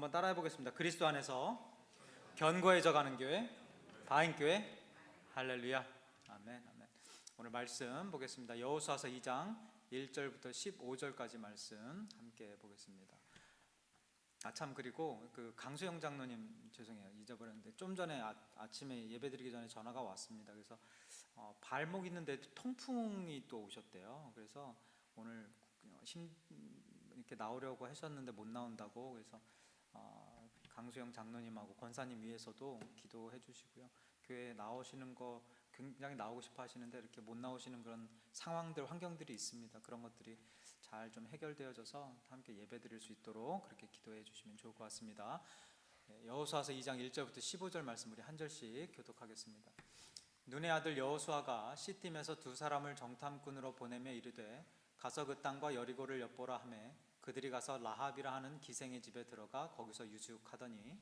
한번 따라해 보겠습니다. 그리스도 안에서 견고해져 가는 교회, 바인교회. 할렐루야. 아멘. 아멘. 오늘 말씀 보겠습니다. 여호수아서 2장 1절부터 15절까지 말씀 함께 보겠습니다. 참, 그리고 그 강수영 장로님, 죄송해요, 잊어버렸는데 좀 전에 아침에 예배드리기 전에 전화가 왔습니다. 그래서 발목 있는데 통풍이 또 오셨대요. 그래서 오늘 이렇게 나오려고 하셨는데 못 나온다고. 그래서 강수영 장로님하고 권사님 위해서도 기도해 주시고요. 교회에 나오시는 거 굉장히 나오고 싶어 하시는데 이렇게 못 나오시는 그런 상황들, 환경들이 있습니다. 그런 것들이 잘 좀 해결되어져서 함께 예배 드릴 수 있도록 그렇게 기도해 주시면 좋을 것 같습니다. 여호수아서 2장 1절부터 15절 말씀 우리 한 절씩 교독하겠습니다. 눈의 아들 여호수아가 시팀에서 두 사람을 정탐꾼으로 보내며 이르되 가서 그 땅과 여리고를 엿보라 하매 그들이 가서 라합이라 하는 기생의 집에 들어가 거기서 유숙하더니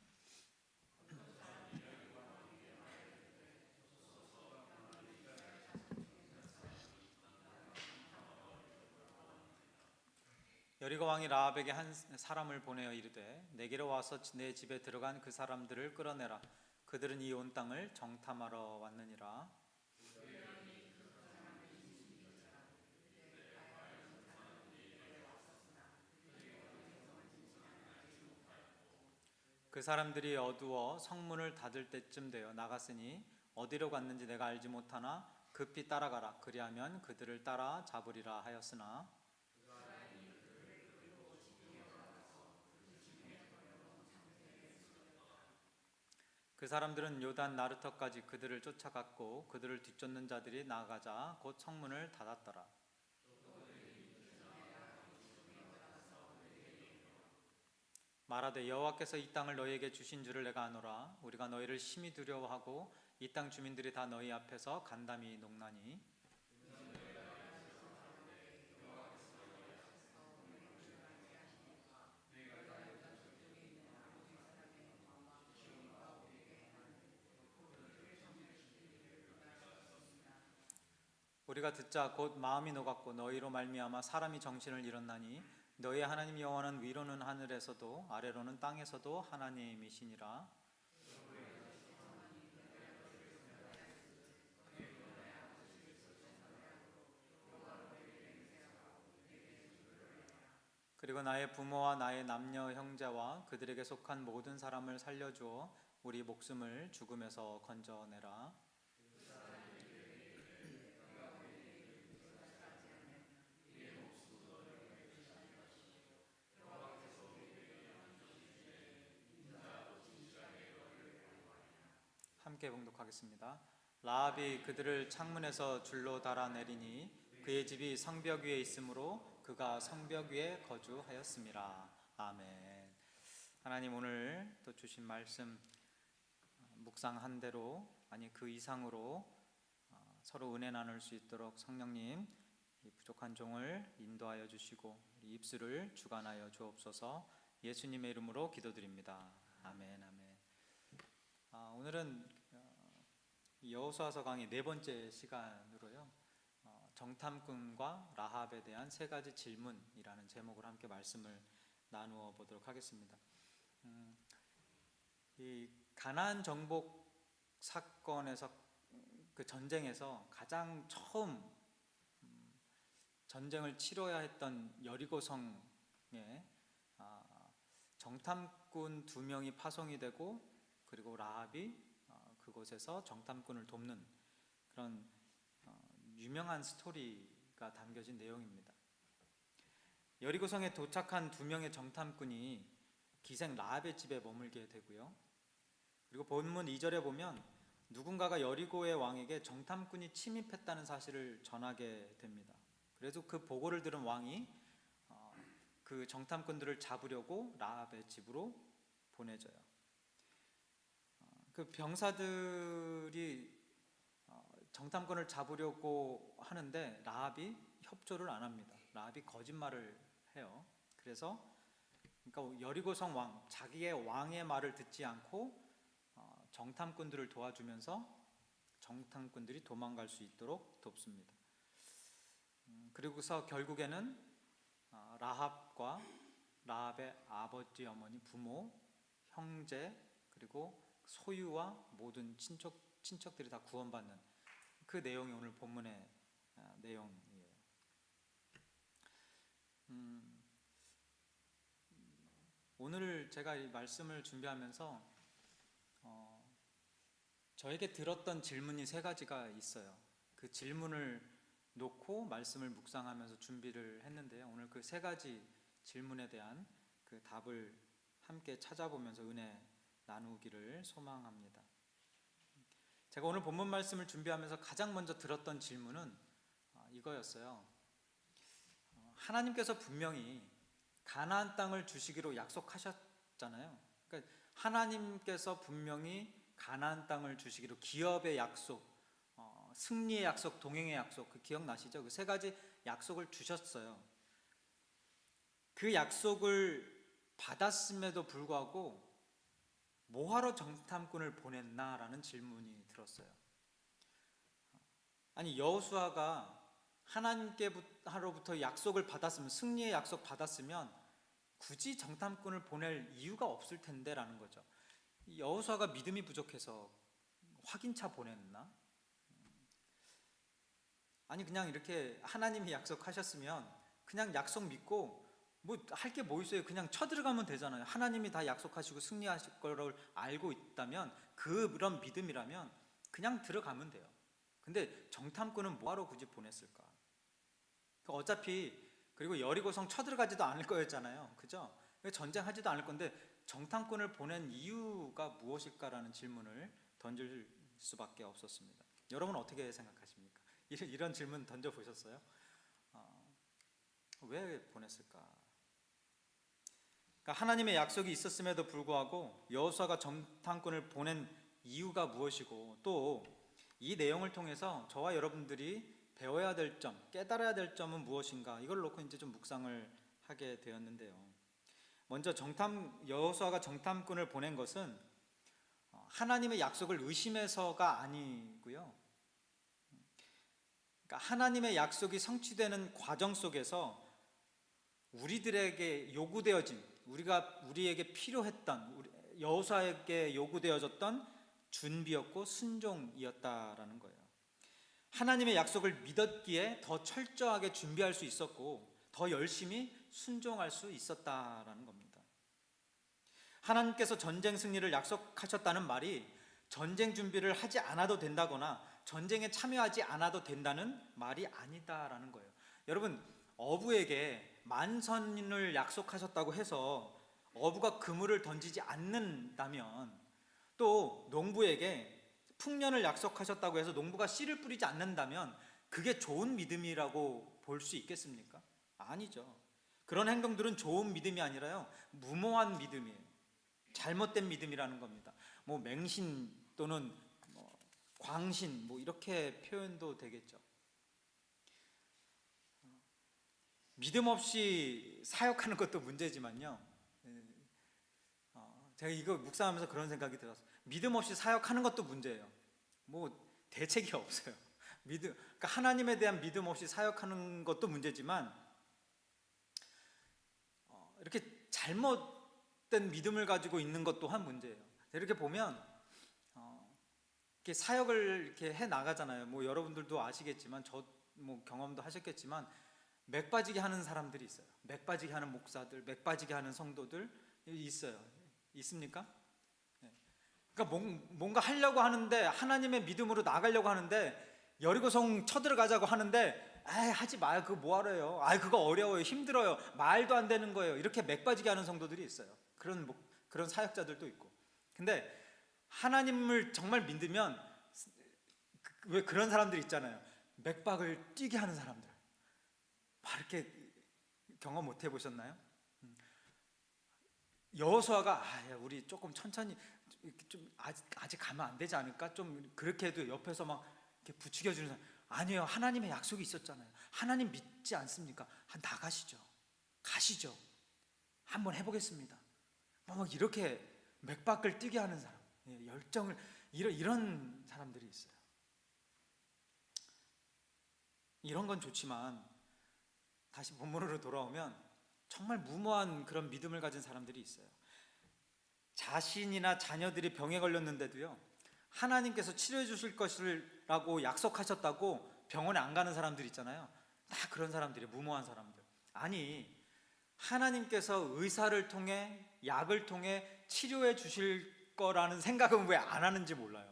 여리고 왕이 라합에게 한 사람을 보내어 이르되 내게로 와서 내 집에 들어간 그 사람들을 끌어내라. 그들은 이 온 땅을 정탐하러 왔느니라. 그 사람들이 어두워 성문을 닫을 때쯤 되어 나갔으니 어디로 갔는지 내가 알지 못하나 급히 따라가라. 그리하면 그들을 따라 잡으리라 하였으나 그 사람들은 요단 나루터까지 그들을 쫓아갔고 그들을 뒤쫓는 자들이 나가자 곧 성문을 닫았더라. 말하되 여호와께서 이 땅을 너희에게 주신 줄을 내가 아노라. 우리가 너희를 심히 두려워하고 이 땅 주민들이 다 너희 앞에서 간담이 녹나니 우리가 듣자 곧 마음이 녹았고 너희로 말미암아 사람이 정신을 잃었나니 너희 하나님 여호와는 위로는 하늘에서도 아래로는 땅에서도 하나님이시니라. 그리고 나의 부모와 나의 남녀 형제와 그들에게 속한 모든 사람을 살려주어 우리 목숨을 죽음에서 건져내라. 함께 봉독하겠습니다. 라합이 그들을 창문에서 줄로 달아내리니 그의 집이 성벽 위에 있으므로 그가 성벽 위에 거주하였습니다. 아멘. 하나님, 오늘 또 주신 말씀 묵상한 대로 아니 그 이상으로 서로 은혜 나눌 수 있도록 성령님 이 부족한 종을 인도하여 주시고 우리 입술을 주관하여 주옵소서. 예수님의 이름으로 기도드립니다. 아멘. 아멘. 오늘은 여호수아서 강의 네 번째 시간으로요, 정탐꾼과 라합에 대한 세 가지 질문이라는 제목으로 함께 말씀을 나누어 보도록 하겠습니다. 이 가나안 정복 사건에서 그 전쟁에서 가장 처음 전쟁을 치러야 했던 여리고성에 정탐꾼 2명이 파송이 되고 그리고 라합이 그곳에서 정탐꾼을 돕는 그런 유명한 스토리가 담겨진 내용입니다. 여리고성에 도착한 2명의 정탐꾼이 기생 라합의 집에 머물게 되고요. 그리고 본문 2절에 보면 누군가가 여리고의 왕에게 정탐꾼이 침입했다는 사실을 전하게 됩니다. 그래서 그 보고를 들은 왕이 그 정탐꾼들을 잡으려고 라합의 집으로 보내져요. 그 병사들이 정탐꾼을 잡으려고 하는데 라합이 협조를 안 합니다. 라합이 거짓말을 해요. 그래서 그러니까 여리고성 왕, 자기의 왕의 말을 듣지 않고 정탐꾼들을 도와주면서 정탐꾼들이 도망갈 수 있도록 돕습니다. 그리고서 결국에는 라합과 라합의 아버지, 어머니, 부모 형제 그리고 소유와 모든 친척들이 다 구원받는 그 내용이 오늘 본문의 내용이에요. 오늘 제가 이 말씀을 준비하면서 저에게 들었던 질문이 세 가지가 있어요. 그 질문을 놓고 말씀을 묵상하면서 준비를 했는데요. 오늘 그 세 가지 질문에 대한 그 답을 함께 찾아보면서 은혜 나누기를 소망합니다. 제가 오늘 본문 말씀을 준비하면서 가장 먼저 들었던 질문은 이거였어요. 하나님께서 분명히 가나안 땅을 주시기로 약속하셨잖아요. 그러니까 하나님께서 분명히 가나안 땅을 주시기로 기업의 약속, 승리의 약속, 동행의 약속, 그 기억나시죠? 그 세 가지 약속을 주셨어요. 그 약속을 받았음에도 불구하고 뭐하러 정탐꾼을 보냈나라는 질문이 들었어요. 아니 여호수아가 하나님께로부터 약속을 받았으면, 승리의 약속 받았으면 굳이 정탐꾼을 보낼 이유가 없을 텐데라는 거죠. 여호수아가 믿음이 부족해서 확인차 보냈나? 아니 그냥 이렇게 하나님이 약속하셨으면 그냥 약속 믿고 뭐 할 게 뭐 있어요? 그냥 쳐들어가면 되잖아요. 하나님이 다 약속하시고 승리하실 거를 알고 있다면, 그런 믿음이라면 그냥 들어가면 돼요. 근데 정탐꾼은 뭐하러 굳이 보냈을까? 어차피 그리고 여리고성 쳐들어가지도 않을 거였잖아요. 그죠? 전쟁하지도 않을 건데 정탐꾼을 보낸 이유가 무엇일까라는 질문을 던질 수밖에 없었습니다. 여러분 어떻게 생각하십니까? 이런 질문 던져보셨어요? 왜 보냈을까? 그러니까 하나님의 약속이 있었음에도 불구하고 여호수아가 정탐꾼을 보낸 이유가 무엇이고, 또 이 내용을 통해서 저와 여러분들이 배워야 될 점, 깨달아야 될 점은 무엇인가, 이걸 놓고 이제 좀 묵상을 하게 되었는데요. 먼저 여호수아가 정탐꾼을 보낸 것은 하나님의 약속을 의심해서가 아니고요. 그러니까 하나님의 약속이 성취되는 과정 속에서 우리들에게 요구되어진, 우리에게 필요했던, 여호수아에게 요구되어졌던 준비였고 순종이었다라는 거예요. 하나님의 약속을 믿었기에 더 철저하게 준비할 수 있었고 더 열심히 순종할 수 있었다라는 겁니다. 하나님께서 전쟁 승리를 약속하셨다는 말이 전쟁 준비를 하지 않아도 된다거나 전쟁에 참여하지 않아도 된다는 말이 아니다라는 거예요. 여러분, 어부에게 만선을 약속하셨다고 해서 어부가 그물을 던지지 않는다면, 또 농부에게 풍년을 약속하셨다고 해서 농부가 씨를 뿌리지 않는다면 그게 좋은 믿음이라고 볼 수 있겠습니까? 아니죠. 그런 행동들은 좋은 믿음이 아니라요, 무모한 믿음이에요. 잘못된 믿음이라는 겁니다. 뭐 맹신 또는 광신, 이렇게 표현도 되겠죠. 믿음 없이 사역하는 것도 문제지만요, 제가 이거 묵상하면서 그런 생각이 들었어요. 믿음 없이 사역하는 것도 문제예요. 대책이 없어요. 그러니까 하나님에 대한 믿음 없이 사역하는 것도 문제지만, 이렇게 잘못된 믿음을 가지고 있는 것 또한 문제예요. 이렇게 보면 이렇게 사역을 이렇게 해 나가잖아요. 여러분들도 아시겠지만, 경험도 하셨겠지만, 맥 빠지게 하는 사람들이 있어요. 맥 빠지게 하는 목사들, 맥 빠지게 하는 성도들 있어요. 있습니까? 그러니까 뭔가 하려고 하는데, 하나님의 믿음으로 나가려고 하는데, 여리고성 쳐들어가자고 하는데, 하지 마요. 그거 뭐하러요? 그거 어려워요. 힘들어요. 말도 안 되는 거예요. 이렇게 맥 빠지게 하는 성도들이 있어요. 그런 사역자들도 있고. 근데 하나님을 정말 믿으면, 왜 그런 사람들 있잖아요. 맥박을 뛰게 하는 사람들. 이렇게 경험 못 해보셨나요? 여호수아가 우리 조금 천천히, 좀 아직 가면 안 되지 않을까? 좀 그렇게 해도 옆에서 막 이렇게 부추겨주는 사람. 아니에요. 하나님의 약속이 있었잖아요. 하나님 믿지 않습니까? 나가시죠. 가시죠. 한번 해보겠습니다. 막 이렇게 맥박을 뛰게 하는 사람, 열정을, 이런 사람들이 있어요. 이런 건 좋지만 다시 본문으로 돌아오면 정말 무모한 그런 믿음을 가진 사람들이 있어요. 자신이나 자녀들이 병에 걸렸는데도요, 하나님께서 치료해 주실 것이라고 약속하셨다고 병원에 안 가는 사람들 있잖아요. 다 그런 사람들이, 무모한 사람들. 아니, 하나님께서 의사를 통해, 약을 통해 치료해 주실 거라는 생각은 왜 안 하는지 몰라요.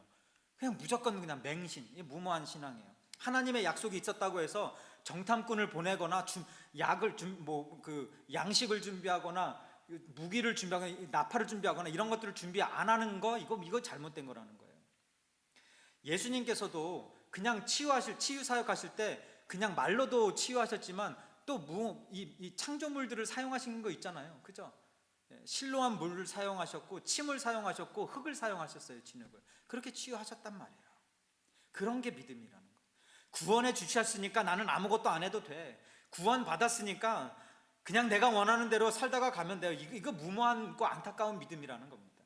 그냥 무조건 그냥 맹신, 무모한 신앙이에요. 하나님의 약속이 있었다고 해서 정탐꾼을 보내거나 양식을 준비하거나 무기를 준비하거나 나팔을 준비하거나 이런 것들을 준비 안 하는 거, 이거 잘못된 거라는 거예요. 예수님께서도 그냥 치유 사역하실 때 그냥 말로도 치유하셨지만 또 이 창조물들을 사용하신 거 있잖아요. 그죠? 실로한 물을 사용하셨고 침을 사용하셨고 흙을 사용하셨어요. 진흙을. 그렇게 치유하셨단 말이에요. 그런 게 믿음이라는 거예요. 구원해 주셨으니까 나는 아무것도 안 해도 돼. 구원 받았으니까 그냥 내가 원하는 대로 살다가 가면 돼요. 이거 무모하고 안타까운 믿음이라는 겁니다.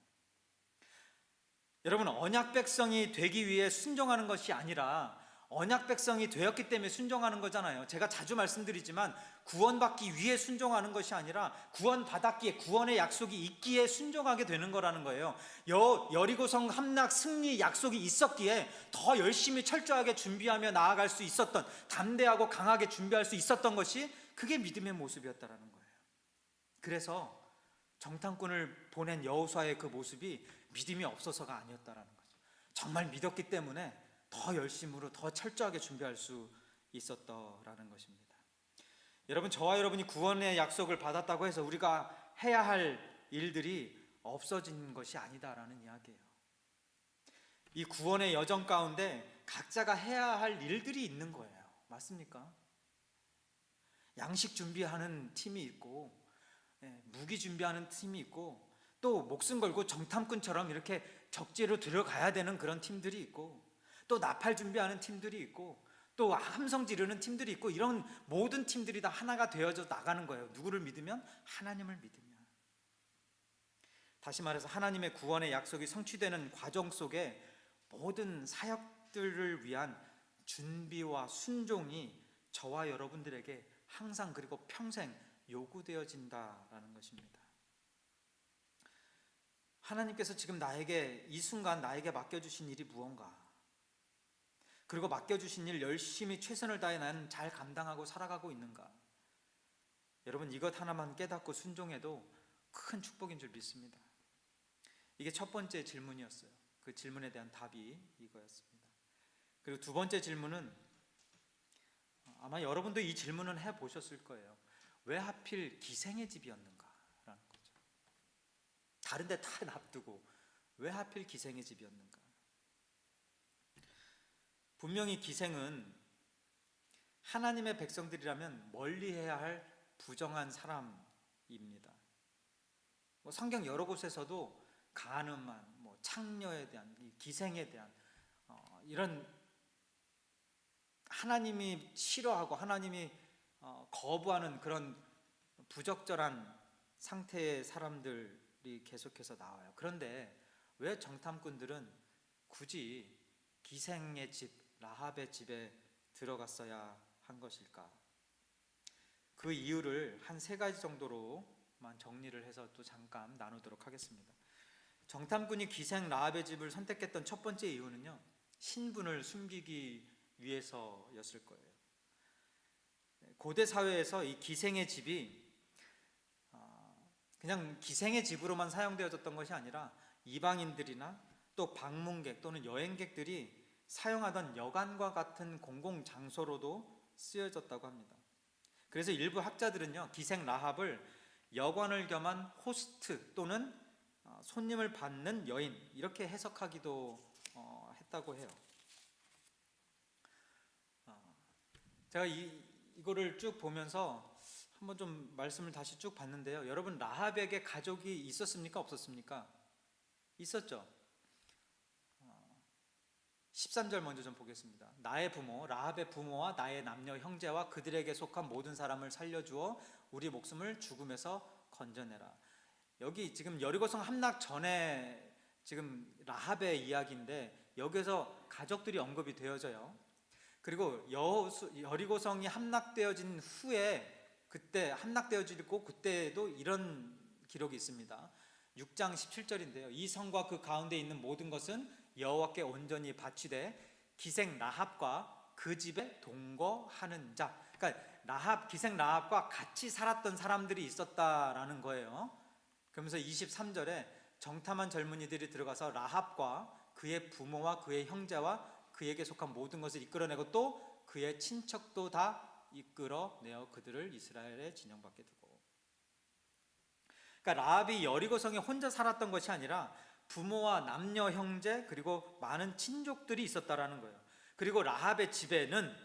여러분, 언약 백성이 되기 위해 순종하는 것이 아니라 언약 백성이 되었기 때문에 순종하는 거잖아요. 제가 자주 말씀드리지만 구원받기 위해 순종하는 것이 아니라 구원받았기에, 구원의 약속이 있기에 순종하게 되는 거라는 거예요. 여리고성 함락 승리 약속이 있었기에 더 열심히 철저하게 준비하며 나아갈 수 있었던, 담대하고 강하게 준비할 수 있었던 것이 그게 믿음의 모습이었다라는 거예요. 그래서 정탐꾼을 보낸 여호수아의 그 모습이 믿음이 없어서가 아니었다라는 거죠. 정말 믿었기 때문에 더 열심으로 더 철저하게 준비할 수 있었다라는 것입니다. 여러분, 저와 여러분이 구원의 약속을 받았다고 해서 우리가 해야 할 일들이 없어진 것이 아니다라는 이야기예요. 이 구원의 여정 가운데 각자가 해야 할 일들이 있는 거예요. 맞습니까? 양식 준비하는 팀이 있고, 무기 준비하는 팀이 있고, 또 목숨 걸고 정탐꾼처럼 이렇게 적지로 들어가야 되는 그런 팀들이 있고, 또 나팔 준비하는 팀들이 있고, 또 함성 지르는 팀들이 있고, 이런 모든 팀들이 다 하나가 되어져 나가는 거예요. 누구를 믿으면? 하나님을 믿으면. 다시 말해서 하나님의 구원의 약속이 성취되는 과정 속에 모든 사역들을 위한 준비와 순종이 저와 여러분들에게 항상 그리고 평생 요구되어진다라는 것입니다. 하나님께서 지금 나에게, 이 순간 나에게 맡겨주신 일이 무언가, 그리고 맡겨주신 일 열심히 최선을 다해 나는 잘 감당하고 살아가고 있는가? 여러분, 이것 하나만 깨닫고 순종해도 큰 축복인 줄 믿습니다. 이게 첫 번째 질문이었어요. 그 질문에 대한 답이 이거였습니다. 그리고 두 번째 질문은, 아마 여러분도 이 질문은 해보셨을 거예요. 왜 하필 기생의 집이었는가? 라는 거죠. 다른 데 다 놔두고 왜 하필 기생의 집이었는가? 분명히 기생은 하나님의 백성들이라면 멀리해야 할 부정한 사람입니다. 성경 여러 곳에서도 간음한, 창녀에 대한, 기생에 대한 이런 하나님이 싫어하고 하나님이 거부하는 그런 부적절한 상태의 사람들이 계속해서 나와요. 그런데 왜 정탐꾼들은 굳이 기생의 집, 라합의 집에 들어갔어야 한 것일까? 그 이유를 한 세 가지 정도로만 정리를 해서 또 잠깐 나누도록 하겠습니다. 정탐꾼이 기생 라합의 집을 선택했던 첫 번째 이유는요, 신분을 숨기기 위해서였을 거예요. 고대 사회에서 이 기생의 집이 그냥 기생의 집으로만 사용되어졌던 것이 아니라 이방인들이나 또 방문객 또는 여행객들이 사용하던 여관과 같은 공공장소로도 쓰여졌다고 합니다. 그래서 일부 학자들은요, 기생 라합을 여관을 겸한 호스트 또는 손님을 받는 여인, 이렇게 해석하기도 했다고 해요. 제가 이거를 쭉 보면서 한번 좀 말씀을 다시 쭉 봤는데요. 여러분, 라합에게 가족이 있었습니까? 없었습니까? 있었죠. 13절 먼저 좀 보겠습니다. 나의 부모, 라합의 부모와 나의 남녀 형제와 그들에게 속한 모든 사람을 살려주어 우리 목숨을 죽음에서 건져내라. 여기 지금 여리고성 함락 전에 지금 라합의 이야기인데 여기서 가족들이 언급이 되어져요. 그리고 여리고성이 함락되어진 후에, 그때 함락되어지고 그때도 이런 기록이 있습니다. 6장 17절인데요. 이 성과 그 가운데 있는 모든 것은 여호와께 온전히 바치되 기생 라합과 그 집에 동거하는 자. 그러니까 기생 라합과 같이 살았던 사람들이 있었다라는 거예요. 그러면서 23절에 정탐한 젊은이들이 들어가서 라합과 그의 부모와 그의 형제와 그에게 속한 모든 것을 이끌어내고 또 그의 친척도 다 이끌어내어 그들을 이스라엘의 진영 밖에 두고. 그러니까 라합이 여리고성에 혼자 살았던 것이 아니라 부모와 남녀 형제 그리고 많은 친족들이 있었다라는 거예요. 그리고 라합의 집에는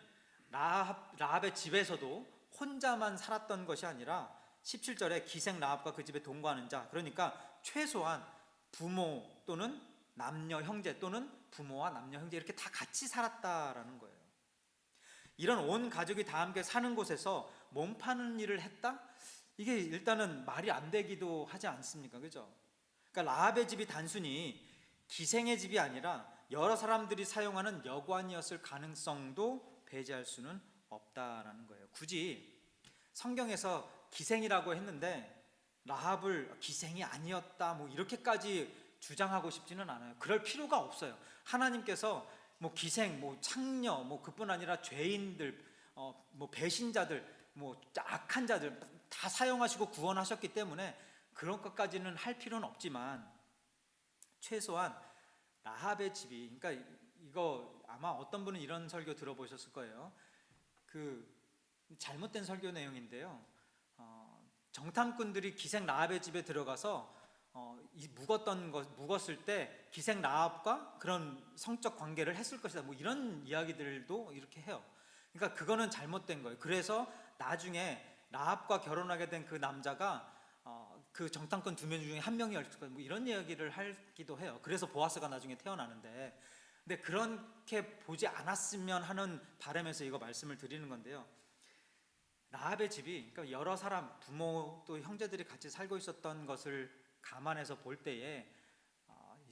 라합의 집에서도 혼자만 살았던 것이 아니라 17절에 기생 라합과 그 집에 동거하는 자, 그러니까 최소한 부모 또는 남녀 형제 또는 부모와 남녀 형제 이렇게 다 같이 살았다라는 거예요. 이런 온 가족이 다 함께 사는 곳에서 몸 파는 일을 했다? 이게 일단은 말이 안 되기도 하지 않습니까? 그죠? 그러니까 라합의 집이 단순히 기생의 집이 아니라 여러 사람들이 사용하는 여관이었을 가능성도 배제할 수는 없다라는 거예요. 굳이 성경에서 기생이라고 했는데 라합을 기생이 아니었다 뭐 이렇게까지 주장하고 싶지는 않아요. 그럴 필요가 없어요. 하나님께서 뭐 기생, 뭐 창녀, 뭐 그뿐 아니라 죄인들, 뭐 배신자들, 뭐 악한 자들 다 사용하시고 구원하셨기 때문에 그런 것까지는 할 필요는 없지만 최소한 라합의 집이, 그러니까 이거 아마 어떤 분은 이런 설교 들어보셨을 거예요. 그 잘못된 설교 내용인데요. 정탐꾼들이 기생 라합의 집에 들어가서 묵었을 때 기생 라합과 그런 성적 관계를 했을 것이다. 뭐 이런 이야기들도 이렇게 해요. 그러니까 그거는 잘못된 거예요. 그래서 나중에 라합과 결혼하게 된 그 남자가 그 정탐꾼 2명 중에 한 명이었을 거예요. 뭐 이런 이야기를 하기도 해요. 그래서 보아스가 나중에 태어나는데, 근데 그렇게 보지 않았으면 하는 바람에서 이거 말씀을 드리는 건데요. 라합의 집이, 그러니까 여러 사람, 부모 또 형제들이 같이 살고 있었던 것을 감안해서 볼 때에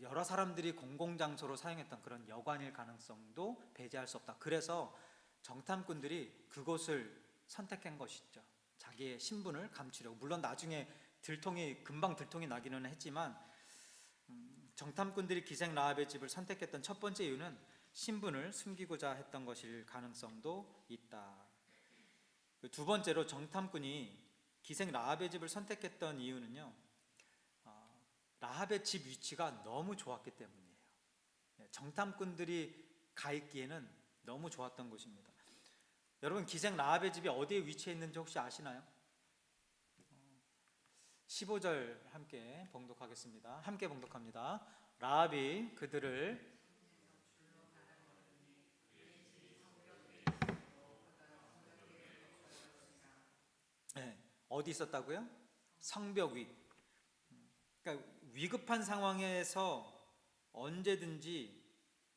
여러 사람들이 공공장소로 사용했던 그런 여관일 가능성도 배제할 수 없다. 그래서 정탐꾼들이 그곳을 선택한 것이죠. 자기의 신분을 감추려고. 물론 나중에 금방 들통이 나기는 했지만 정탐꾼들이 기생 라합의 집을 선택했던 첫 번째 이유는 신분을 숨기고자 했던 것일 가능성도 있다. 두 번째로 정탐꾼이 기생 라합의 집을 선택했던 이유는요, 라합의 집 위치가 너무 좋았기 때문이에요. 정탐꾼들이 가 있기에는 너무 좋았던 곳입니다. 여러분, 기생 라합의 집이 어디에 위치해 있는지 혹시 아시나요? 15절 함께 봉독하겠습니다. 함께 봉독합니다. 라합이 그들을 어디 있었다고요? 성벽 위. 그러니까 위급한 상황에서 언제든지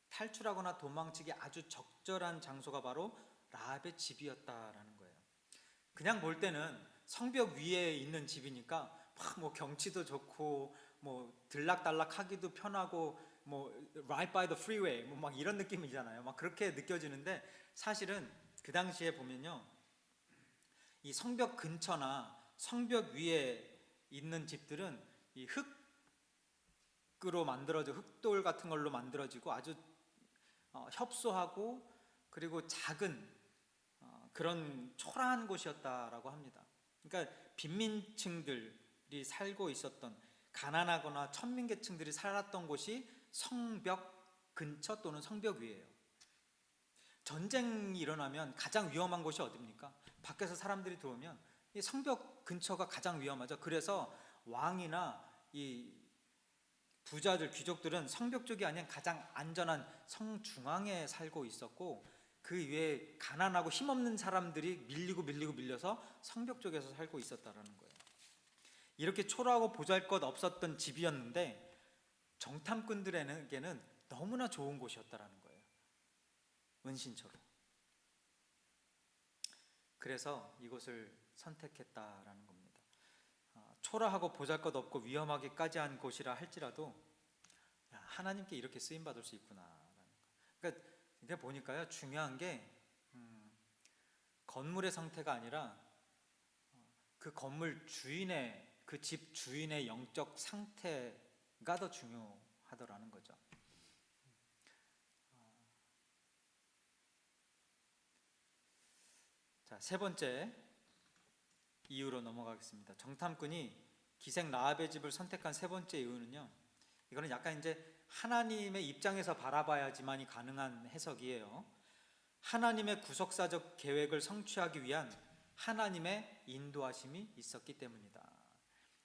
탈출하거나 도망치기 아주 적절한 장소가 바로 라합의 집이었다라는 거예요. 그냥 볼 때는 성벽 위에 있는 집이니까 뭐 경치도 좋고 뭐 들락달락하기도 편하고 뭐 right by the freeway 뭐 막 이런 느낌이잖아요. 막 그렇게 느껴지는데 사실은 그 당시에 보면요, 이 성벽 근처나 성벽 위에 있는 집들은 이 흙으로 만들어져, 흙돌 같은 걸로 만들어지고 아주 협소하고 그리고 작은 그런 초라한 곳이었다라고 합니다. 그러니까 빈민층들이 살고 있었던, 가난하거나 천민계층들이 살았던 곳이 성벽 근처 또는 성벽 위예요. 전쟁이 일어나면 가장 위험한 곳이 어디입니까? 밖에서 사람들이 들어오면 이 성벽 근처가 가장 위험하죠. 그래서 왕이나 이 부자들, 귀족들은 성벽 쪽이 아닌 가장 안전한 성 중앙에 살고 있었고, 그 위에 가난하고 힘없는 사람들이 밀려서 성벽 쪽에서 살고 있었다라는 거예요. 이렇게 초라하고 보잘것 없었던 집이었는데 정탐꾼들에게는 너무나 좋은 곳이었다라는 거예요. 은신처로. 그래서 이곳을 선택했다라는 겁니다. 초라하고 보잘것없고 위험하기까지 한 곳이라 할지라도 하나님께 이렇게 쓰임받을 수 있구나라는 거. 그러니까 보니까요, 중요한 게 건물의 상태가 아니라 그 건물 주인의 그 집 주인의 영적 상태가 더 중요하더라는 거죠. 자, 세 번째 이유로 넘어가겠습니다. 정탐꾼이 기생 라합의 집을 선택한 세 번째 이유는요, 이거는 약간 이제 하나님의 입장에서 바라봐야지만이 가능한 해석이에요. 하나님의 구속사적 계획을 성취하기 위한 하나님의 인도하심이 있었기 때문이다.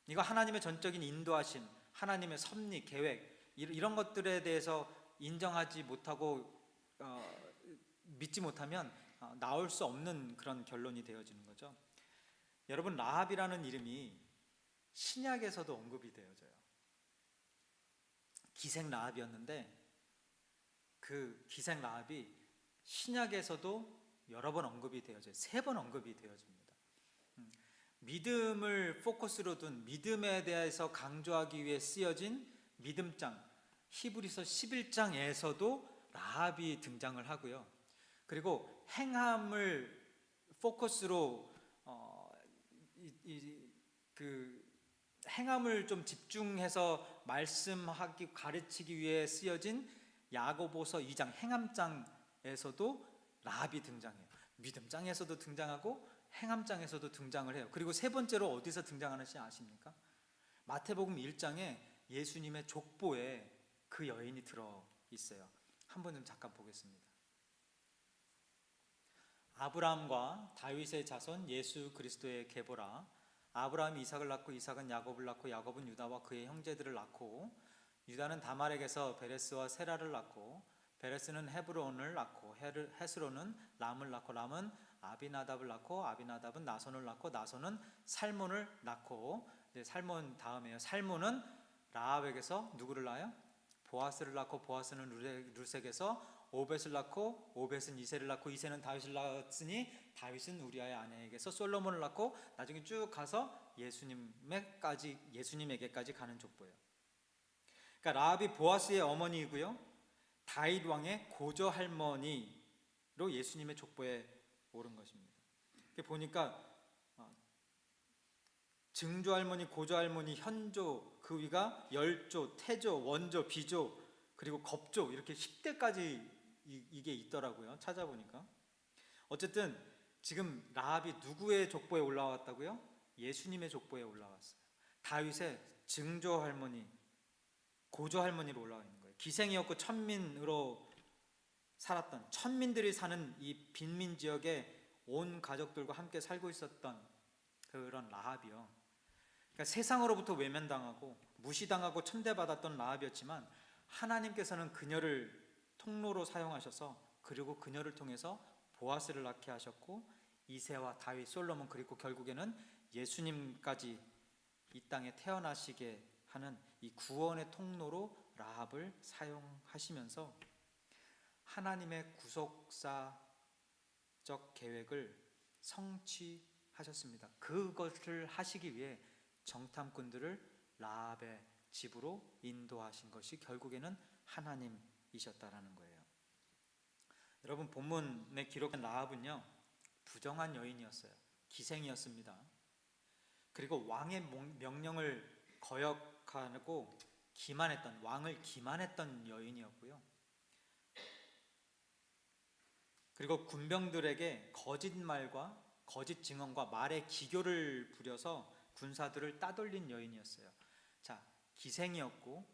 이거 하나님의 전적인 인도하심, 하나님의 섭리, 계획, 이런 것들에 대해서 인정하지 못하고 믿지 못하면 나올 수 없는 그런 결론이 되어지는 거죠. 여러분, 라합이라는 이름이 신약에서도 언급이 되어져요. 기생 라합이었는데 그 기생 라합이 신약에서도 여러 번 언급이 되어져요. 3번 언급이 되어집니다. 믿음을 포커스로 둔, 믿음에 대해서 강조하기 위해 쓰여진 믿음장, 히브리서 11장에서도 라합이 등장을 하고요. 그리고 행함을 포커스로 그 행함을 좀 집중해서 말씀하기, 가르치기 위해 쓰여진 야고보서 2장 행함장에서도 라합이 등장해요. 믿음장에서도 등장하고 행함장에서도 등장을 해요. 그리고 세 번째로 어디서 등장하는지 아십니까? 마태복음 1장에 예수님의 족보에 그 여인이 들어 있어요. 한번 좀 잠깐 보겠습니다. 아브라함과 다윗의 자손 예수 그리스도의 계보라. 아브라함이 이삭을 낳고 이삭은 야곱을 낳고 야곱은 유다와 그의 형제들을 낳고 유다는 다말에게서 베레스와 세라를 낳고 베레스는 헤브론을 낳고 헤스론은 람을 낳고 람은 아비나답을 낳고 아비나답은 나손을 낳고 나손은 살몬을 낳고, 살몬 다음에요. 살몬은 라합에게서 누구를 낳아요? 보아스를 낳고 보아스는 룻에게서 오벳을 낳고 오벳은 이새를 낳고 이새는 다윗을 낳았으니 다윗은 우리아의 아내에게서 솔로몬을 낳고 나중에 쭉 가서 예수님에게까지 가는 족보예요. 그러니까 라합이 보아스의 어머니이고요, 다윗 왕의 고조 할머니로 예수님의 족보에 오른 것입니다. 보니까 증조 할머니, 고조 할머니, 현조, 그 위가 열조, 태조, 원조, 비조, 그리고 겁조, 이렇게 10대까지 이게 있더라고요. 찾아보니까. 어쨌든 지금 라합이 누구의 족보에 올라왔다고요? 예수님의 족보에 올라왔어요. 다윗의 증조 할머니, 고조 할머니로 올라와 있는 거예요. 기생이었고 천민으로 살았던, 천민들이 사는 이 빈민 지역에 온 가족들과 함께 살고 있었던 그런 라합이요. 그러니까 세상으로부터 외면당하고 무시당하고 천대받았던 라합이었지만 하나님께서는 그녀를 통로로 사용하셔서, 그리고 그녀를 통해서 보아스를 낳게 하셨고 이새와 다윗, 솔로몬, 그리고 결국에는 예수님까지 이 땅에 태어나시게 하는 이 구원의 통로로 라합을 사용하시면서 하나님의 구속사적 계획을 성취하셨습니다. 그것을 하시기 위해 정탐꾼들을 라합의 집으로 인도하신 것이 결국에는 하나님이셨다라는 거예요. 여러분, 본문에 기록된 라합은요, 부정한 여인이었어요. 기생이었습니다. 그리고 왕의 명령을 거역하고 왕을 기만했던 여인이었고요. 그리고 군병들에게 거짓말과 거짓 증언과 말의 기교를 부려서 군사들을 따돌린 여인이었어요. 자, 기생이었고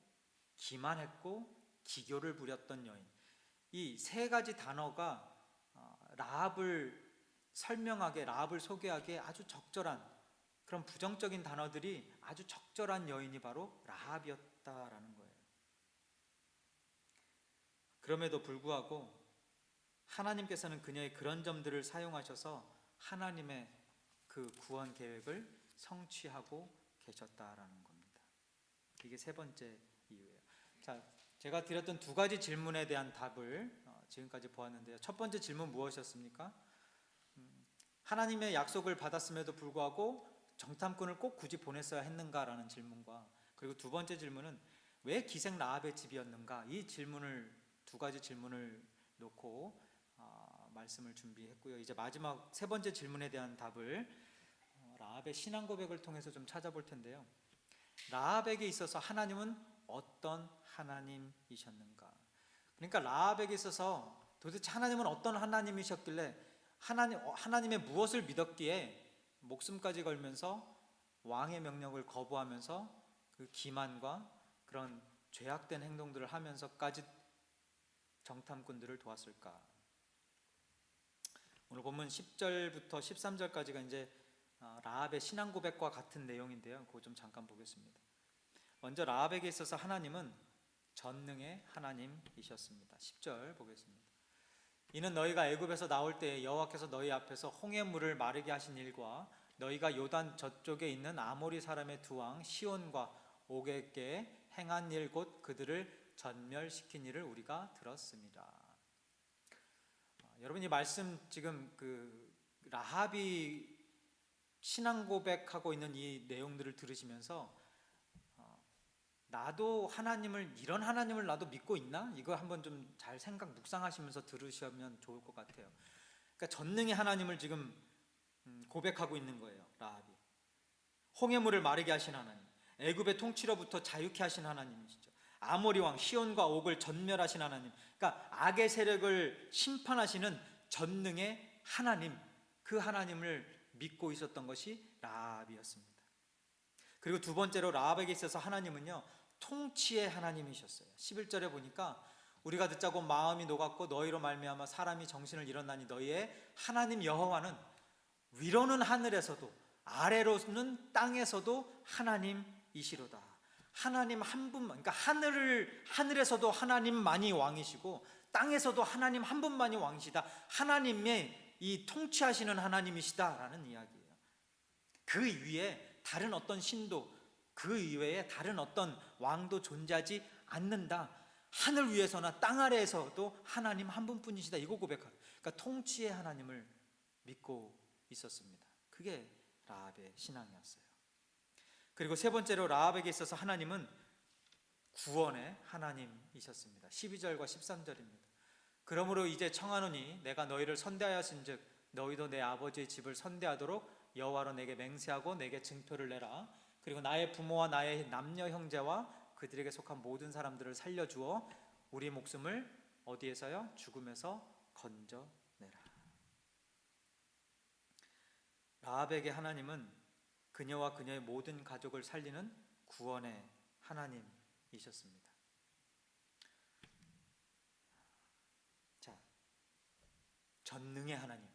기만했고 기교를 부렸던 여인, 이 세 가지 단어가 라합을 설명하게, 라합을 소개하기에 아주 적절한 그런 부정적인 단어들이 아주 적절한 여인이 바로 라합이었다라는 거예요. 그럼에도 불구하고 하나님께서는 그녀의 그런 점들을 사용하셔서 하나님의 그 구원 계획을 성취하고 계셨다라는 겁니다. 이게 세 번째 이유예요. 자, 제가 드렸던 두 가지 질문에 대한 답을 지금까지 보았는데요. 첫 번째 질문 무엇이었습니까? 하나님의 약속을 받았음에도 불구하고 정탐꾼을 꼭 굳이 보냈어야 했는가라는 질문과, 그리고 두 번째 질문은 왜 기생 라합의 집이었는가, 이 질문을, 두 가지 질문을 놓고 말씀을 준비했고요. 이제 마지막 세 번째 질문에 대한 답을 라합의 신앙 고백을 통해서 좀 찾아볼 텐데요. 라합에게 있어서 하나님은 어떤 하나님이셨는가? 그러니까 라합에게 있어서 도대체 하나님은 어떤 하나님이셨길래 하나님의 무엇을 믿었기에 목숨까지 걸면서 왕의 명령을 거부하면서 그 기만과 그런 죄악된 행동들을 하면서까지 정탐꾼들을 도왔을까? 오늘 본문 10절부터 13절까지가 이제 라합의 신앙 고백과 같은 내용인데요. 그거 좀 잠깐 보겠습니다. 먼저 라합에게 있어서 하나님은 전능의 하나님이셨습니다. 10절 보겠습니다. 이는 너희가 애굽에서 나올 때에 여호와께서 너희 앞에서 홍해 물을 마르게 하신 일과 너희가 요단 저쪽에 있는 아모리 사람의 두 왕 시온과 옥에게 행한 일 곧 그들을 전멸시킨 일을 우리가 들었습니다. 여러분 이 말씀 지금 그 라합이 신앙 고백하고 있는 이 내용들을 들으시면서 나도 이런 하나님을 나도 믿고 있나? 이거 한번 좀 잘 묵상하시면서 들으시면 좋을 것 같아요. 그러니까 전능의 하나님을 지금 고백하고 있는 거예요. 라합이 홍해물을 마르게 하신 하나님, 애굽의 통치로부터 자유케 하신 하나님이시죠. 아모리 왕 시온과 옥을 전멸하신 하나님, 그러니까 악의 세력을 심판하시는 전능의 하나님, 그 하나님을 믿고 있었던 것이 라합이었습니다. 그리고 두 번째로 라합에게 있어서 하나님은요 통치의 하나님이셨어요. 11절에 보니까 우리가 듣자고 마음이 녹았고 너희로 말미암아 사람이 정신을 잃었나니 너희의 하나님 여호와는 위로는 하늘에서도 아래로는 땅에서도 하나님이시로다. 하나님 한 분만, 그러니까 하늘에서도 하나님만이 왕이시고 땅에서도 하나님 한 분만이 왕이시다. 하나님의 이 통치하시는 하나님이시다라는 이야기예요. 그 위에 다른 어떤 신도, 그 이외에 다른 어떤 왕도 존재하지 않는다. 하늘 위에서나 땅 아래에서도 하나님 한 분뿐이시다. 이거 고백하는, 그러니까 통치의 하나님을 믿고 있었습니다. 그게 라합의 신앙이었어요. 그리고 세 번째로 라합에게 있어서 하나님은 구원의 하나님이셨습니다. 12절과 13절입니다. 그러므로 이제 청하노니 내가 너희를 선대하였은즉 너희도 내 아버지의 집을 선대하도록 여호와로 내게 맹세하고 내게 증표를 내라. 그리고 나의 부모와 나의 남녀 형제와 그들에게 속한 모든 사람들을 살려주어 우리 목숨을 어디에서요? 죽음에서 건져내라. 라합에게 하나님은 그녀와 그녀의 모든 가족을 살리는 구원의 하나님이셨습니다. 자, 전능의 하나님,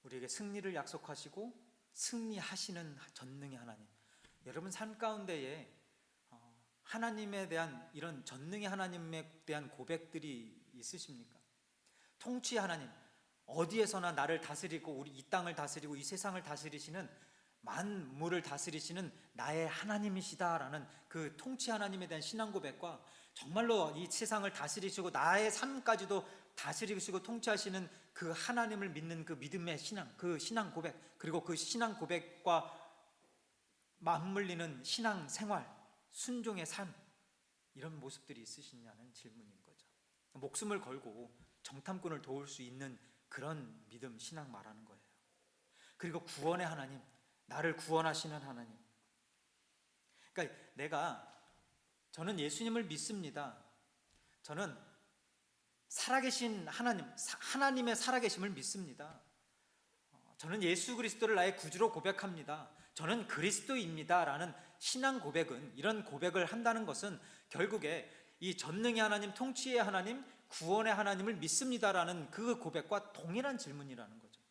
우리에게 승리를 약속하시고 승리하시는 전능의 하나님. 여러분 삶 가운데에 하나님에 대한 이런 전능의 하나님에 대한 고백들이 있으십니까? 통치 하나님, 어디에서나 나를 다스리고 우리 이 땅을 다스리고 이 세상을 다스리시는, 만물을 다스리시는 나의 하나님이시다라는 그 통치 하나님에 대한 신앙 고백과 정말로 이 세상을 다스리시고 나의 삶까지도 다스리시고 통치하시는 그 하나님을 믿는 그 믿음의 신앙, 그 신앙 고백, 그리고 그 신앙 고백과 맞물리는 신앙 생활, 순종의 삶, 이런 모습들이 있으시냐는 질문인 거죠. 목숨을 걸고 정탐꾼을 도울 수 있는 그런 믿음, 신앙 말하는 거예요. 그리고 구원의 하나님, 나를 구원하시는 하나님. 그러니까 저는 예수님을 믿습니다. 저는 살아계신 하나님의 살아계심을 믿습니다. 저는 예수 그리스도를 나의 구주로 고백합니다. 저는 그리스도입니다 라는 신앙 고백은, 이런 고백을 한다는 것은 결국에 이 전능의 하나님, 통치의 하나님, 구원의 하나님을 믿습니다라는 그 고백과 동일한 질문이라는 거죠.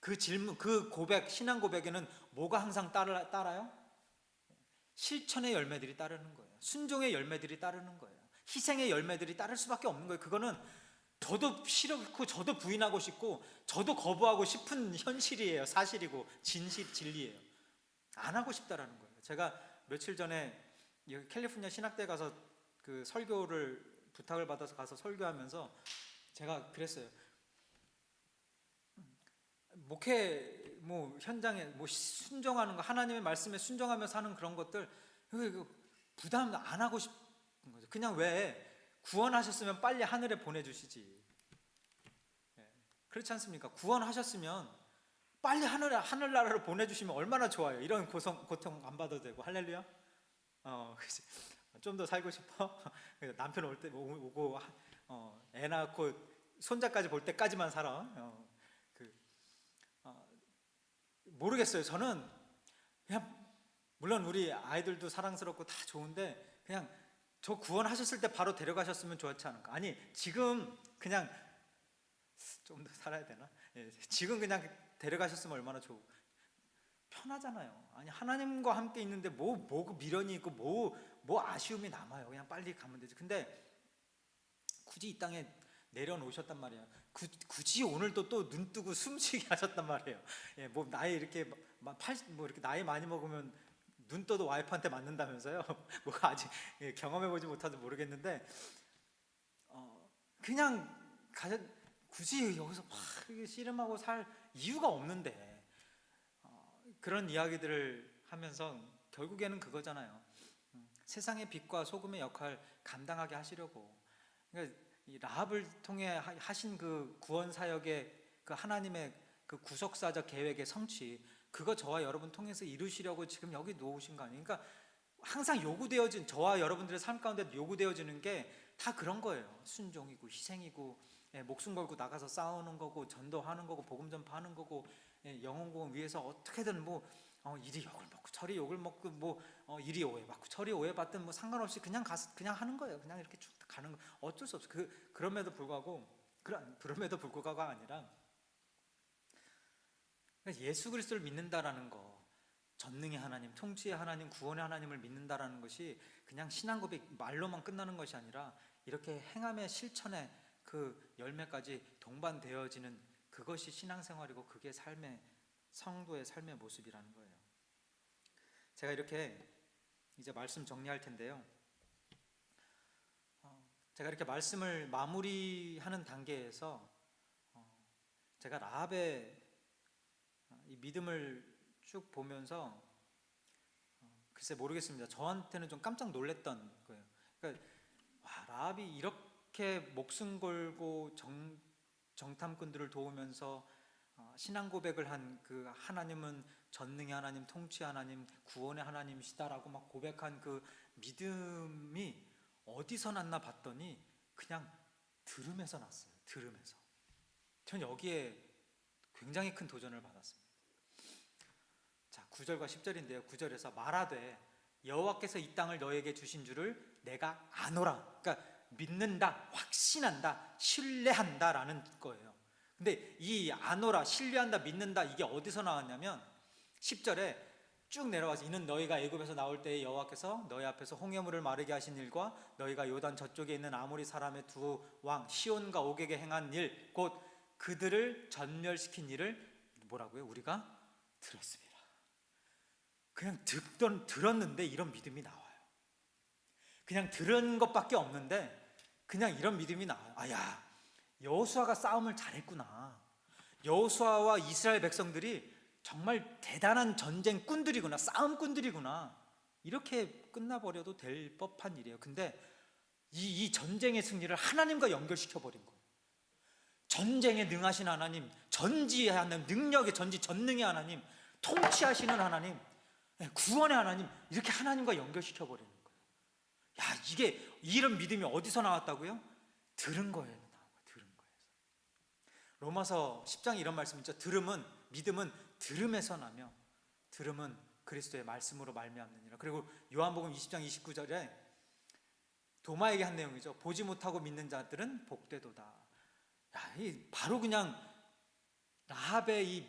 그 질문, 그 고백, 신앙 고백에는 뭐가 항상 따라요? 실천의 열매들이 따르는 거예요. 순종의 열매들이 따르는 거예요. 희생의 열매들이 따를 수밖에 없는 거예요. 그거는 저도 싫고 저도 부인하고 싶고 저도 거부하고 싶은 현실이에요. 사실이고 진리예요. 안 하고 싶다라는 거예요. 제가 며칠 전에 캘리포니아 신학대에 가서 그 설교를 부탁을 받아서 가서 설교하면서 제가 그랬어요. 목회 현장에 순종하는 거, 하나님의 말씀에 순종하며 사는 그런 것들 부담 안 하고 싶은 거죠. 그냥 왜 구원하셨으면 빨리 하늘에 보내주시지. 그렇지 않습니까? 구원하셨으면 빨리 하늘나라로 보내주시면 얼마나 좋아요. 이런 고통 안 받아도 되고. 할렐루야. 좀 더 살고 싶어. 남편 올 때 오고 애 낳고 손자까지 볼 때까지만 살아. 모르겠어요. 저는 그냥, 물론 우리 아이들도 사랑스럽고 다 좋은데, 그냥 저 구원하셨을 때 바로 데려가셨으면 좋았지 않을까. 아니, 지금 그냥 좀 더 살아야 되나? 지금 그냥 데려가셨으면 얼마나 편하잖아요. 아니, 하나님과 함께 있는데 뭐 미련이 있고 뭐 아쉬움이 남아요. 그냥 빨리 가면 되지. 근데 굳이 이 땅에 내려놓으셨단 말이에요. 굳이 오늘도 또 눈 뜨고 숨쉬게 하셨단 말이에요. 뭐 나이 이렇게 이렇게 나이 많이 먹으면 눈 떠도 와이프한테 맞는다면서요. 뭐 아직 경험해보지 못해서 모르겠는데, 그냥 굳이 여기서 막 씨름하고 살 이유가 없는데, 그런 이야기들을 하면서 결국에는 그거잖아요. 세상의 빛과 소금의 역할 감당하게 하시려고. 그러니까 이 라합을 통해 하신 그 구원 사역의 그 하나님의 그 구속사적 계획의 성취, 그거 저와 여러분 통해서 이루시려고 지금 여기 놓으신 거 아니에요? 그러니까 항상 요구되어진, 저와 여러분들의 삶 가운데 요구되어지는 게 다 그런 거예요. 순종이고 희생이고, 목숨 걸고 나가서 싸우는 거고, 전도하는 거고, 복음 전파하는 거고, 영혼 구원 위해서 어떻게든 이리 욕을 먹고 저리 욕을 먹고, 이리 오해받고 저리 오해받든 뭐 상관없이 그냥 가서 그냥 하는 거예요. 그냥 이렇게 쭉 가는 거. 어쩔 수 없어. 그럼에도 불구하고가 아니라, 예수 그리스도를 믿는다라는 거, 전능의 하나님, 통치의 하나님, 구원의 하나님을 믿는다라는 것이 그냥 신앙 고백 말로만 끝나는 것이 아니라 이렇게 행함의 실천의 그 열매까지 동반되어지는, 그것이 신앙생활이고 그게 성도의 삶의 모습이라는 거예요. 제가 이렇게 이제 말씀 정리할 텐데요. 제가 이렇게 말씀을 마무리하는 단계에서 제가 라합의 이 믿음을 쭉 보면서 글쎄 모르겠습니다. 저한테는 좀 깜짝 놀랐던 거예요. 그러니까 라합이 이렇게 목숨 걸고 정탐꾼들을 도우면서 신앙 고백을 한 그 하나님은 전능의 하나님, 통치 하나님, 구원의 하나님이시다라고 막 고백한 그 믿음이 어디서 났나 봤더니 그냥 들음에서 났어요. 들음에서. 전 여기에 굉장히 큰 도전을 받았습니다. 자, 9절과 10절인데요. 9절에서 말하되 여호와께서 이 땅을 너에게 주신 줄을 내가 아노라. 그러니까 믿는다, 확신한다, 신뢰한다라는 거예요. 근데 이 아노라, 신뢰한다, 믿는다, 이게 어디서 나왔냐면 10절에 쭉 내려와서 이는 너희가 애굽에서 나올 때에 여호와께서 너희 앞에서 홍해물을 마르게 하신 일과 너희가 요단 저쪽에 있는 아모리 사람의 두 왕 시온과 오게게 행한 일, 곧 그들을 전멸시킨 일을 뭐라고요? 우리가 들었습니다. 그냥 들었는데 이런 믿음이 나와요. 그냥 들은 것밖에 없는데 그냥 이런 믿음이 나와요. 아야, 여호수아가 싸움을 잘했구나. 여호수아와 이스라엘 백성들이 정말 대단한 전쟁꾼들이구나, 싸움꾼들이구나. 이렇게 끝나버려도 될 법한 일이에요. 근데 이 전쟁의 승리를 하나님과 연결시켜버린 거예요. 전쟁에 능하신 하나님, 전지하는 능력의 전능의 하나님, 통치하시는 하나님, 구원의 하나님, 이렇게 하나님과 연결시켜버리는 거예요. 야, 이게 이런 믿음이 어디서 나왔다고요? 들은 거예요. 들은 거예요. 로마서 10장에 이런 말씀 있죠. 믿음은 들음에서 나며 들음은 그리스도의 말씀으로 말미암느니라. 그리고 요한복음 20장 29절에 도마에게 한 내용이죠. 보지 못하고 믿는 자들은 복되도다. 야, 바로 그냥 라합의 이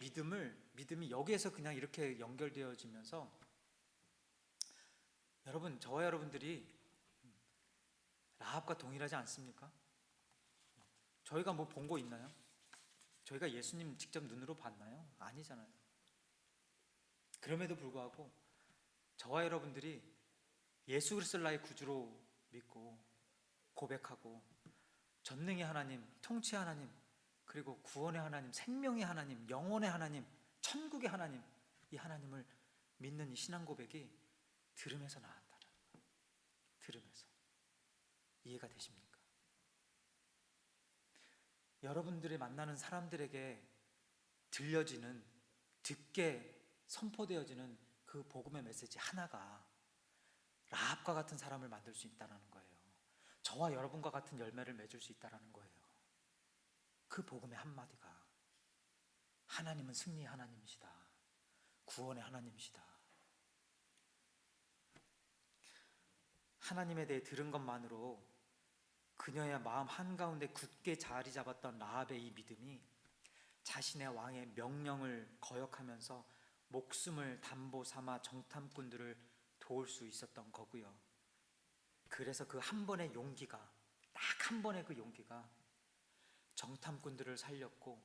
믿음이 여기에서 그냥 이렇게 연결되어지면서, 여러분, 저와 여러분들이 라합과 동일하지 않습니까? 저희가 뭐 본 거 있나요? 저희가 예수님 직접 눈으로 봤나요? 아니잖아요. 그럼에도 불구하고 저와 여러분들이 예수 그리스도를 나의 구주로 믿고 고백하고 전능의 하나님, 통치 하나님, 그리고 구원의 하나님, 생명의 하나님, 영혼의 하나님, 천국의 하나님, 이 하나님을 믿는 이 신앙 고백이 들음에서 나왔다는 거예요. 들음에서. 이해가 되십니까? 여러분들이 만나는 사람들에게 들려지는 듣게 선포되어지는 그 복음의 메시지 하나가 라합과 같은 사람을 만들 수 있다는 거예요. 저와 여러분과 같은 열매를 맺을 수 있다는 거예요. 그 복음의 한마디가 하나님은 승리의 하나님이시다. 구원의 하나님이시다. 하나님에 대해 들은 것만으로 그녀의 마음 한가운데 굳게 자리 잡았던 라합의 이 믿음이 자신의 왕의 명령을 거역하면서 목숨을 담보 삼아 정탐꾼들을 도울 수 있었던 거고요. 그래서 그 한 번의 용기가, 딱 한 번의 그 용기가 정탐꾼들을 살렸고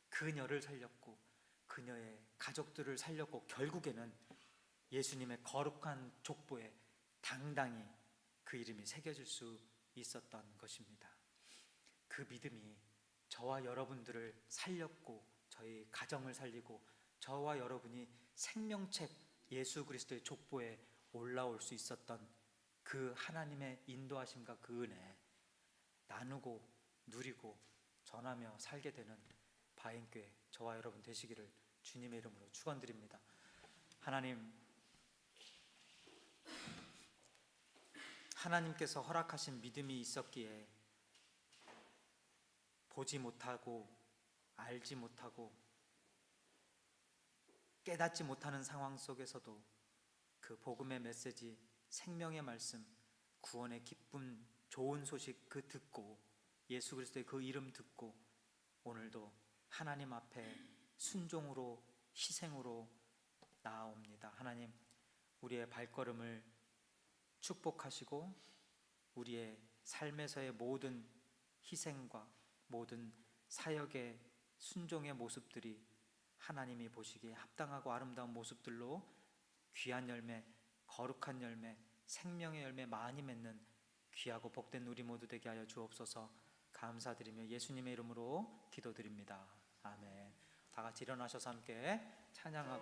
그녀를 살렸고 그녀의 가족들을 살렸고 결국에는 예수님의 거룩한 족보에 당당히 그 이름이 새겨질 수 있었던 것입니다. 그 믿음이 저와 여러분들을 살렸고 저희 가정을 살리고 저와 여러분이 생명책 예수 그리스도의 족보에 올라올 수 있었던 그 하나님의 인도하심과 그 은혜 나누고 누리고 전하며 살게 되는 바인교회 저와 여러분 되시기를 주님의 이름으로 축원드립니다. 하나님께서 허락하신 믿음이 있었기에 보지 못하고 알지 못하고 깨닫지 못하는 상황 속에서도 그 복음의 메시지, 생명의 말씀, 구원의 기쁨, 좋은 소식 그 듣고 예수 그리스도의 그 이름 듣고 오늘도 하나님 앞에 순종으로 희생으로 나아옵니다. 하나님, 우리의 발걸음을 축복하시고 우리의 삶에서의 모든 희생과 모든 사역의 순종의 모습들이 하나님이 보시기에 합당하고 아름다운 모습들로 귀한 열매, 거룩한 열매, 생명의 열매 많이 맺는 귀하고 복된 우리 모두 되게 하여 주옵소서. 감사드리며 예수님의 이름으로 기도드립니다. 아멘. 다 같이 일어나셔서 함께 찬양하고